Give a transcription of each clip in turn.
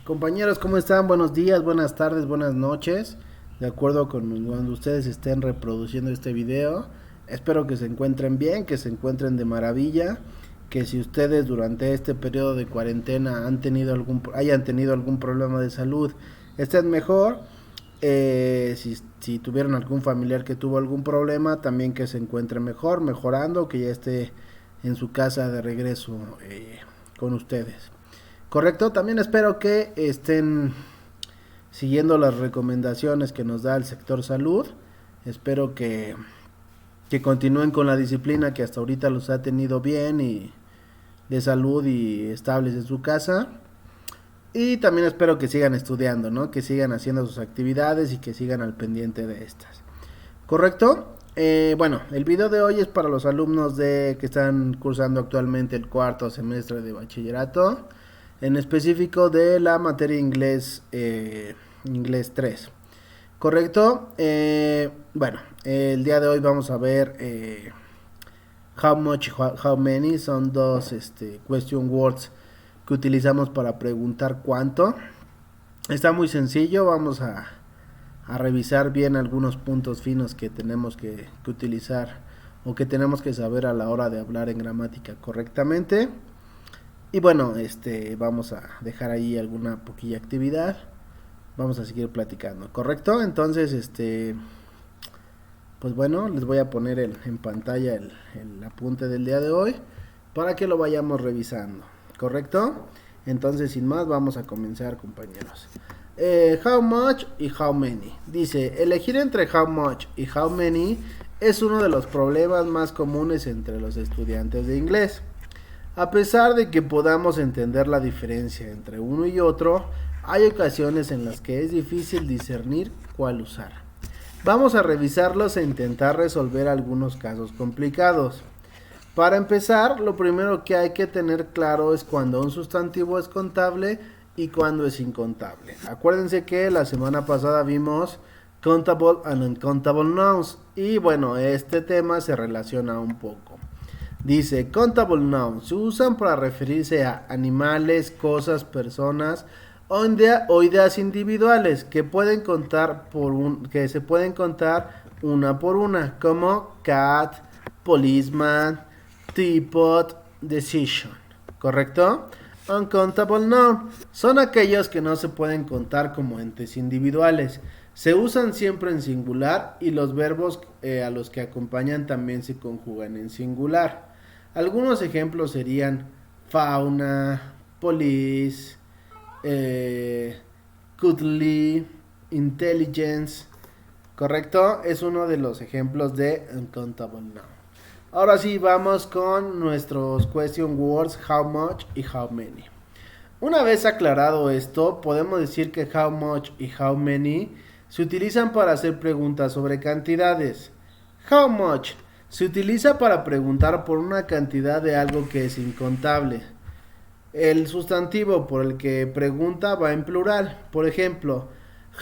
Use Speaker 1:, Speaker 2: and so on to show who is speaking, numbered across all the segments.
Speaker 1: Compañeros, ¿cómo están? Buenos días, buenas tardes, buenas noches. De acuerdo con cuando ustedes estén reproduciendo este video. Espero que se encuentren bien, que se encuentren de maravilla. Que si ustedes durante este periodo de cuarentena hayan tenido algún problema de salud, estén mejor. Si tuvieron algún familiar que tuvo algún problema, también que se encuentre mejor, mejorando, que ya esté en su casa de regreso con ustedes. Correcto, también espero que estén siguiendo las recomendaciones que nos da el sector salud. Espero que continúen con la disciplina que hasta ahorita los ha tenido bien y de salud y estables en su casa. Y también espero que sigan estudiando, ¿no? Que sigan haciendo sus actividades y que sigan al pendiente de estas. ¿Correcto? Bueno, el video de hoy es para los alumnos que están cursando actualmente el cuarto semestre de bachillerato, en específico de la materia inglés, inglés 3. ¿Correcto? Bueno, el día de hoy vamos a ver how much, how many, son dos question words que utilizamos para preguntar cuánto. Está muy sencillo, vamos a revisar bien algunos puntos finos que tenemos que utilizar o que tenemos que saber a la hora de hablar en gramática correctamente. Y bueno, vamos a dejar ahí alguna poquilla actividad. Vamos a seguir platicando, ¿correcto? Entonces, pues bueno, les voy a poner en pantalla el apunte del día de hoy para que lo vayamos revisando, ¿correcto? Entonces, sin más, vamos a comenzar, compañeros. How much y how many. Dice, elegir entre how much y how many es uno de los problemas más comunes entre los estudiantes de inglés. A pesar de que podamos entender la diferencia entre uno y otro, hay ocasiones en las que es difícil discernir cuál usar. Vamos a revisarlos e intentar resolver algunos casos complicados. Para empezar, lo primero que hay que tener claro es cuando un sustantivo es contable y cuando es incontable. Acuérdense que la semana pasada vimos countable and uncountable nouns y bueno, este tema se relaciona un poco. Dice, countable nouns se usan para referirse a animales, cosas, personas o ideas individuales que que se pueden contar una por una, como cat, policeman, teapot, decision, ¿correcto? Uncountable noun son aquellos que no se pueden contar como entes individuales. Se usan siempre en singular y los verbos a los que acompañan también se conjugan en singular. Algunos ejemplos serían fauna, police, cuddly, intelligence, ¿correcto? Es uno de los ejemplos de uncountable noun. Ahora sí, vamos con nuestros question words how much y how many. Una vez aclarado esto, podemos decir que how much y how many se utilizan para hacer preguntas sobre cantidades. How much se utiliza para preguntar por una cantidad de algo que es incontable. El sustantivo por el que pregunta va en plural. Por ejemplo,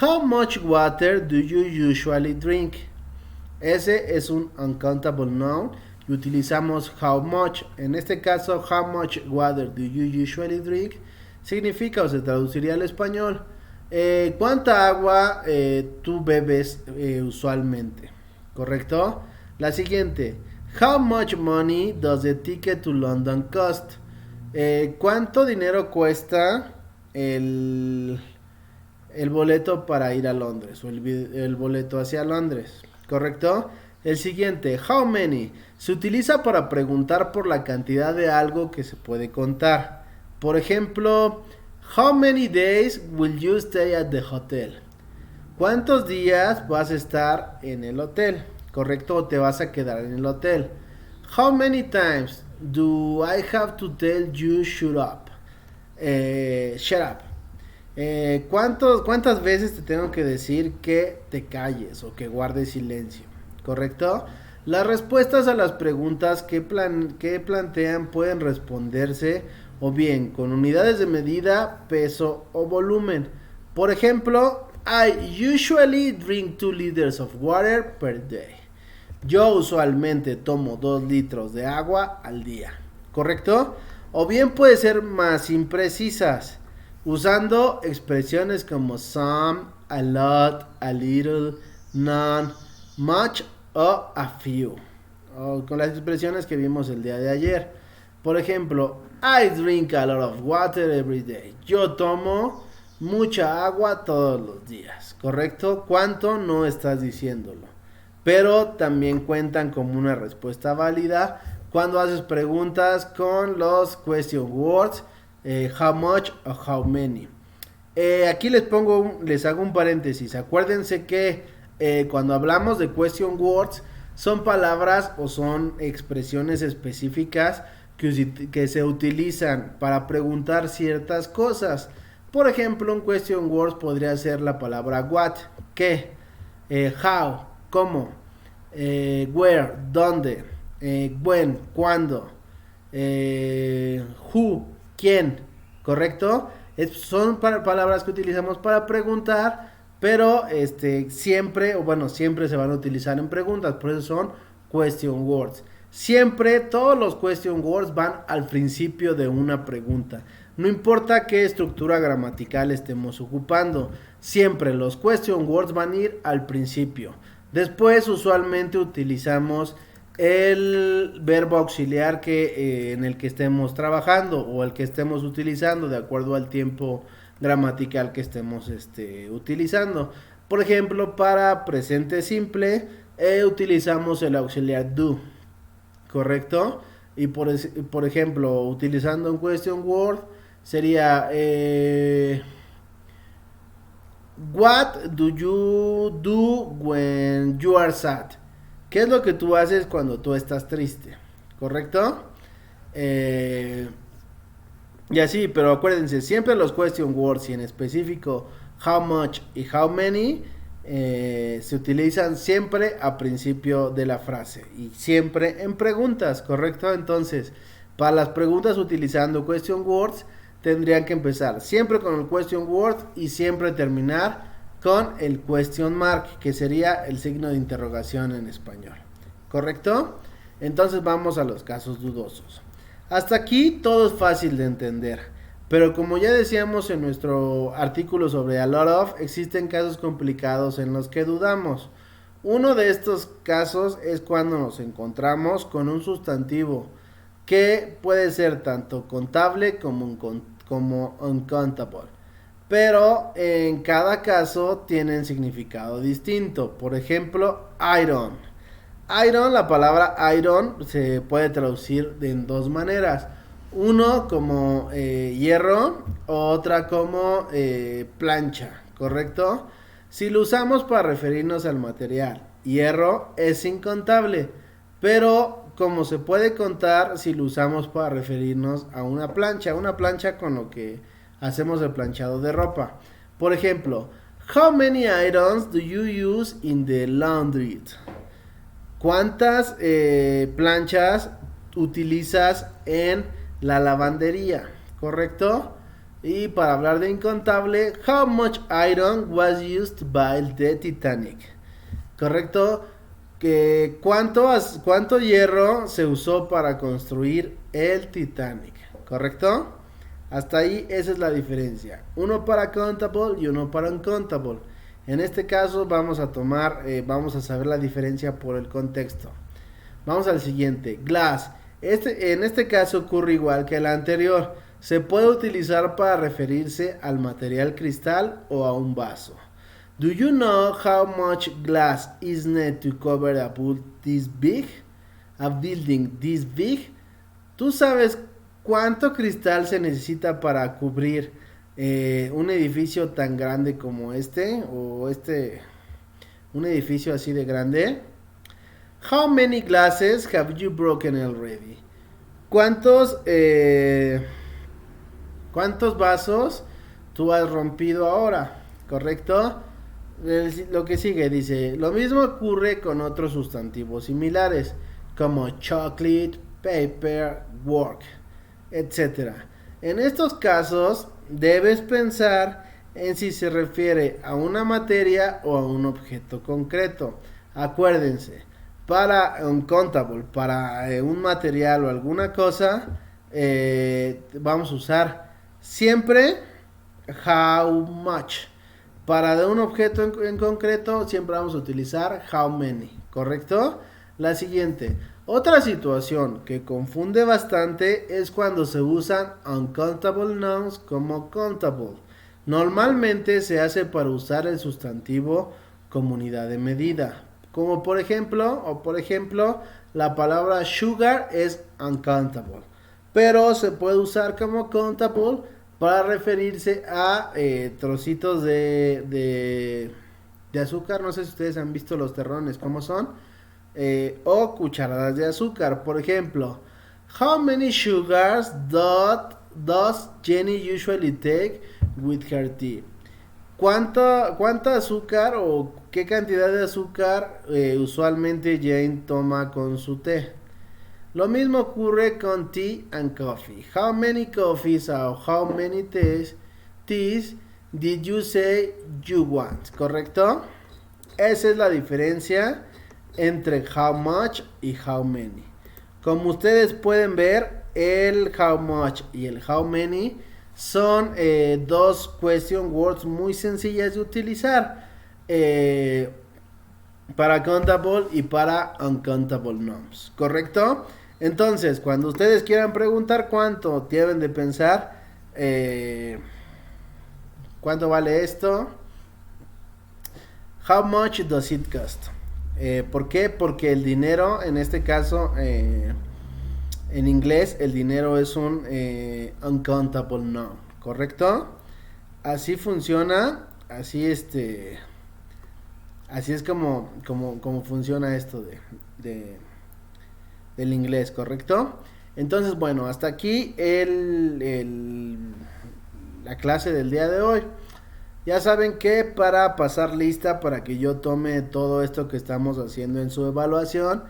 Speaker 1: how much water do you usually drink? Ese es un uncountable noun y utilizamos how much. En este caso, how much water do you usually drink significa o se traduciría al español ¿cuánta agua tú bebes usualmente? ¿Correcto? La siguiente, how much money does the ticket to London cost? ¿Cuánto dinero cuesta el boleto para ir a Londres o el boleto hacia Londres? ¿Correcto? El siguiente, how many, se utiliza para preguntar por la cantidad de algo que se puede contar. Por ejemplo, how many days will you stay at the hotel? ¿Cuántos días vas a estar en el hotel? ¿Correcto? ¿O te vas a quedar en el hotel? How many times do I have to tell you shut up? Shut up. ¿Cuántas veces te tengo que decir que te calles o que guardes silencio? ¿Correcto? Las respuestas a las preguntas que plantean pueden responderse o bien con unidades de medida, peso o volumen. Por ejemplo, I usually drink 2 liters of water per day. Yo usualmente tomo 2 litros de agua al día. ¿Correcto? O bien puede ser más imprecisas. usando expresiones como some, a lot, a little, none, much o a few, o con las expresiones que vimos el día de ayer. Por ejemplo, I drink a lot of water every day. Yo tomo mucha agua todos los días, ¿correcto? ¿Cuánto? No estás diciéndolo, pero también cuentan como una respuesta válida cuando haces preguntas con los question words, how much o how many. Aquí les hago un paréntesis. Acuérdense que cuando hablamos de question words son palabras o son expresiones específicas que se utilizan para preguntar ciertas cosas. Por ejemplo, un question word podría ser la palabra what, qué, how, cómo, where, dónde, when, cuándo, who, quién, ¿correcto? Son palabras que utilizamos para preguntar, pero siempre se van a utilizar en preguntas, por eso son question words. Siempre todos los question words van al principio de una pregunta. No importa qué estructura gramatical estemos ocupando, siempre los question words van a ir al principio. Después usualmente utilizamos el verbo auxiliar en el que estemos trabajando o el que estemos utilizando de acuerdo al tiempo gramatical que estemos utilizando. Por ejemplo, para presente simple utilizamos el auxiliar do, ¿correcto? Y por ejemplo, utilizando un question word sería what do you do when you are sad? ¿Qué es lo que tú haces cuando tú estás triste? ¿Correcto? Y así, pero acuérdense, siempre los question words y en específico how much y how many se utilizan siempre a principio de la frase y siempre en preguntas, ¿correcto? Entonces, para las preguntas utilizando question words tendrían que empezar siempre con el question word y siempre terminar con el question mark, que sería el signo de interrogación en español, ¿correcto? Entonces vamos a los casos dudosos. Hasta aquí todo es fácil de entender, pero como ya decíamos en nuestro artículo sobre a lot of, existen casos complicados en los que dudamos. Uno de estos casos es cuando nos encontramos con un sustantivo que puede ser tanto contable como uncountable, pero en cada caso tienen significado distinto. Por ejemplo, iron. La palabra iron se puede traducir en dos maneras. Uno como hierro, otra como plancha, ¿correcto? Si lo usamos para referirnos al material, hierro es incontable, pero como se puede contar si lo usamos para referirnos a una plancha con lo que hacemos el planchado de ropa. Por ejemplo, how many irons do you use in the laundry? ¿Cuántas planchas utilizas en la lavandería? ¿Correcto? Y para hablar de incontable, how much iron was used by the Titanic? ¿Correcto? ¿Cuánto hierro se usó para construir el Titanic? ¿Correcto? Hasta ahí esa es la diferencia. Uno para countable y uno para uncountable. En este caso vamos a saber la diferencia por el contexto. Vamos al siguiente. Glass. En este caso ocurre igual que el anterior. Se puede utilizar para referirse al material cristal o a un vaso. Do you know how much glass is needed to cover a building this big? ¿Tú sabes cuánto cristal se necesita para cubrir un edificio tan grande como un edificio así de grande? How many glasses have you broken already? ¿Cuántos vasos tú has rompido ahora? ¿Correcto? Lo que sigue dice, lo mismo ocurre con otros sustantivos similares como chocolate, paper, work, etc. En estos casos debes pensar en si se refiere a una materia o a un objeto concreto. Acuérdense, para uncountable, para un material o alguna cosa, vamos a usar siempre how much. Para de un objeto en concreto siempre vamos a utilizar how many, ¿correcto? La siguiente. Otra situación que confunde bastante es cuando se usan uncountable nouns como countable. Normalmente se hace para usar el sustantivo como unidad de medida. Como por ejemplo, la palabra sugar es uncountable. Pero se puede usar como countable para referirse a trocitos de azúcar. No sé si ustedes han visto los terrones, cómo son. O cucharadas de azúcar. Por ejemplo, how many sugars does Jenny usually take with her tea? ¿Cuánta azúcar o qué cantidad de azúcar usualmente Jane toma con su té? Lo mismo ocurre con tea and coffee. How many coffees or how many teas did you say you want? ¿Correcto? Esa es la diferencia entre how much y how many. Como ustedes pueden ver, el how much y el how many son dos question words muy sencillas de utilizar para countable y para uncountable nouns, ¿correcto? Entonces, cuando ustedes quieran preguntar cuánto, deben de pensar ¿cuánto vale esto? How much does it cost? ¿Por qué? Porque el dinero, en este caso, en inglés, el dinero es un uncountable noun, ¿correcto? Así funciona, así es como funciona esto del inglés, ¿correcto? Entonces, bueno, hasta aquí la clase del día de hoy. Ya saben que para pasar lista, para que yo tome todo esto que estamos haciendo en su evaluación,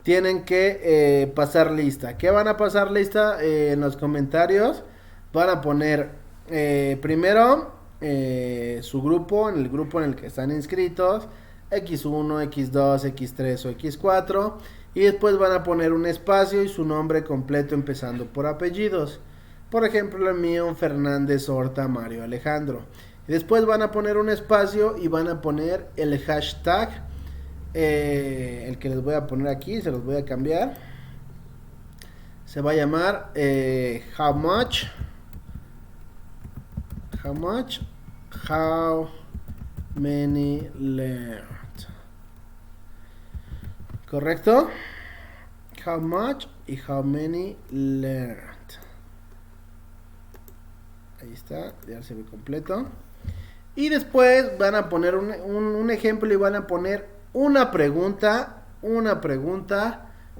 Speaker 1: tienen que pasar lista. ¿Qué van a pasar lista? En los comentarios van a poner primero su grupo, en el grupo en el que están inscritos, X1, X2, X3 o X4, y después van a poner un espacio y su nombre completo empezando por apellidos. Por ejemplo, el mío, Fernández Horta Mario Alejandro. Y después van a poner un espacio y van a poner el hashtag, el que les voy a poner aquí, se los voy a cambiar. Se va a llamar how much, how many learned. ¿Correcto? How much y how many learned. Ahí está, ya se ve completo. Y después van a poner un ejemplo y van a poner una pregunta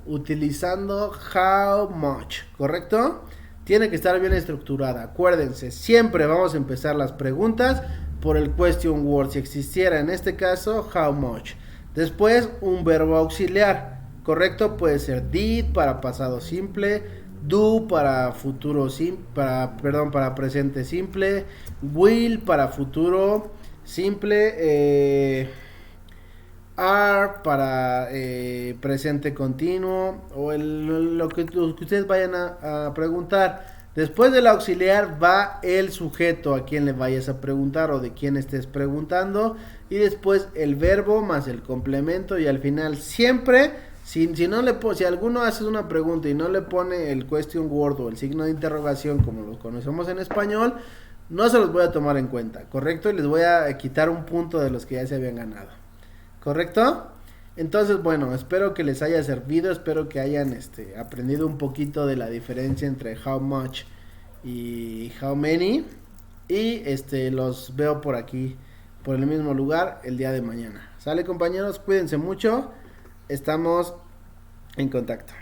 Speaker 1: utilizando how much, ¿correcto? Tiene que estar bien estructurada. Acuérdense, siempre vamos a empezar las preguntas por el question word. Si existiera en este caso, how much. Después, un verbo auxiliar, ¿correcto? Puede ser did para pasado simple, do para futuro para presente simple, will para futuro simple, are para presente continuo, o lo que ustedes vayan a preguntar. Después del auxiliar va el sujeto a quien le vayas a preguntar o de quién estés preguntando, y después el verbo más el complemento, y al final siempre, si alguno hace una pregunta y no le pone el question word o el signo de interrogación como lo conocemos en español, no se los voy a tomar en cuenta, ¿correcto? Y les voy a quitar un punto de los que ya se habían ganado, ¿correcto? Entonces, bueno, espero que les haya servido, espero que hayan aprendido un poquito de la diferencia entre how much y how many, y los veo por aquí, por el mismo lugar, el día de mañana. ¿Sale, compañeros? Cuídense mucho, estamos en contacto.